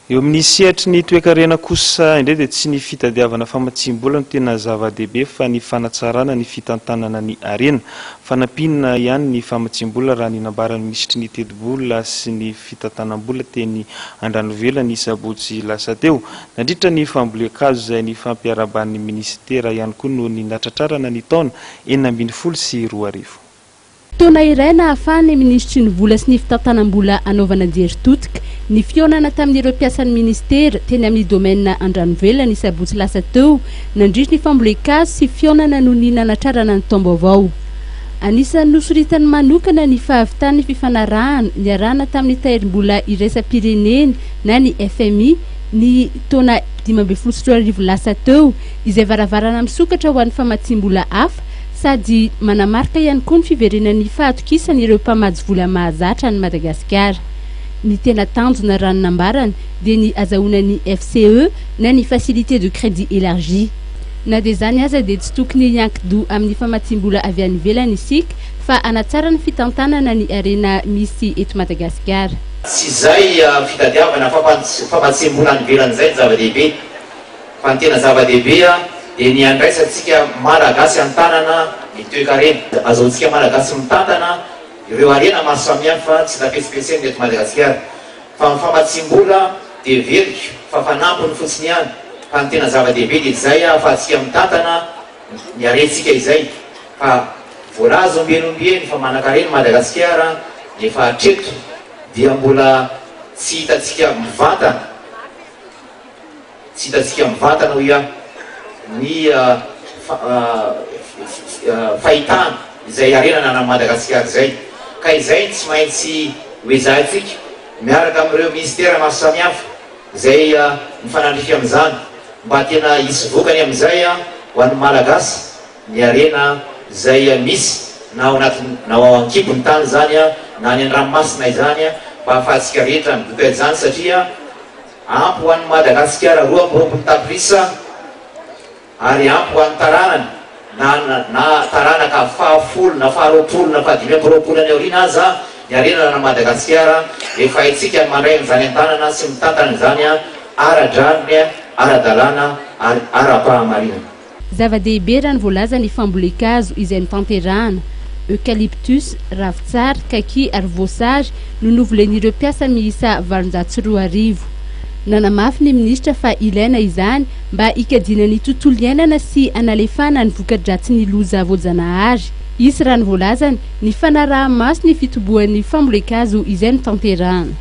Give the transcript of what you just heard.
Eo amin'ny sehatry ny toekarena kosa indray dia tsy ny fitadiavana famatsim-bola no tena zava-dehibe fa ny fanatsarana ny fitantanana ny arena. Fanampinana ihany ny famatsim-bola raha ny nambaran'ny minisitry ny teti-bola sy ny fitantanam-bola teny Andranovelany sabotsy lasa teo. Nandritra ny fambolea-kazo izay ny fampiaraban'ny ministera ihany koa noho ny natratrarana ny taona 2024. Taona iray nahafahan'ny ministry ny vola sy ny fitantanam-bola anaovana jery-totika ny fionana tamin'ireo mpiasan'ny ministera teny amin'ny domaine Andranovelany sabotsy lasa teo nandritra ny fambolea-kazo sy fionana noho ny nanatrarana ny taom-baovao. Anisan'ny nosoritany manokana ny fahavitan'ny fifanarahana ny arahana tamin'ny taherim-bola iraisam-pirenena na ny FMI ny taona 2024 lasa teo izay varavarana misokatra ho an'ny famatsim-bola hafa sady manamarika ihany koa ny fiverenan'ny fahatokisany ireo mpamady vola mahazatra ny Madagasikara. Ny tena tanjona raha ny nambarany dia ny azahoana ny FCE na ny facilité de crédit élargie. Na dia izany aza dia tsy tokony hiankido amin'ny famatsim-bola avy any ivelany isika fa anatsara ny fitantanana ny arena misy eto Madagasikara. Tsy izay fitadiavana famatsim-bola any ivelany izay ny zava-dehibe fa ny tena zava-dehibe dia ny andraisantsika malagasy an-tanana ny toe-karena. Azahoantsika malagasy mitantana ireo arena maro samihafa tsy tafesipeseny eto Madagasikara. Fa ny famatsim-bola dia velika fa fanampiny fotsiny ihany. Fa ny tena zava-dehibe dia izay ahafahantsika mitantana ny arentsika izay. Fa voalaza ombenombeny fa manan-karena Madagasikara nefa hatreto dia mbola tsy hitantsika mivantana. Tsy hitantsika mivantana ho ihany ny fahitana izay arenana na Madagasikara izay. Ka izay tsy maintsy hoezahantsika miaraka amin'ireo ministera maro samihafa izay mifanandrify amin'izany mba tena hisy vokany amin'izay ho an'ny malagasy ny arena izay misy na ao anaty na ao ankibony tany izany na any an-dranomasina izany mba ahafahantsika rehetra midoka izany satria ampy ho an'ny Madagasikara 20 tapitrisa ary ampy ho an'ny taranany na taranaka fahafolo na faharoapolo na fahadimy-roapolo any aoriana aza ny arena na Madagasikara efa haitsika mandray n'izany an-tanana sy mitantana izany ara-dranony ara-dalàna ary ara-pahamarina. Zava-dehibe raha ny voalaza ny fambolea-kazo izay nitanterahana eucalyptus, ravitsara, kaki ary voasary no novolen'ireo mpiasa miisa 720. Nanamafy ny ministra fa ilaina izany mba ikadiana ny tontolo iainana sy analefana ny voka-dratsy ny loza voajanahary. Isy raha ny voalazany ny fanaraha-maso ny fitoboan'ny fambolea-kazo izay nitanterahana.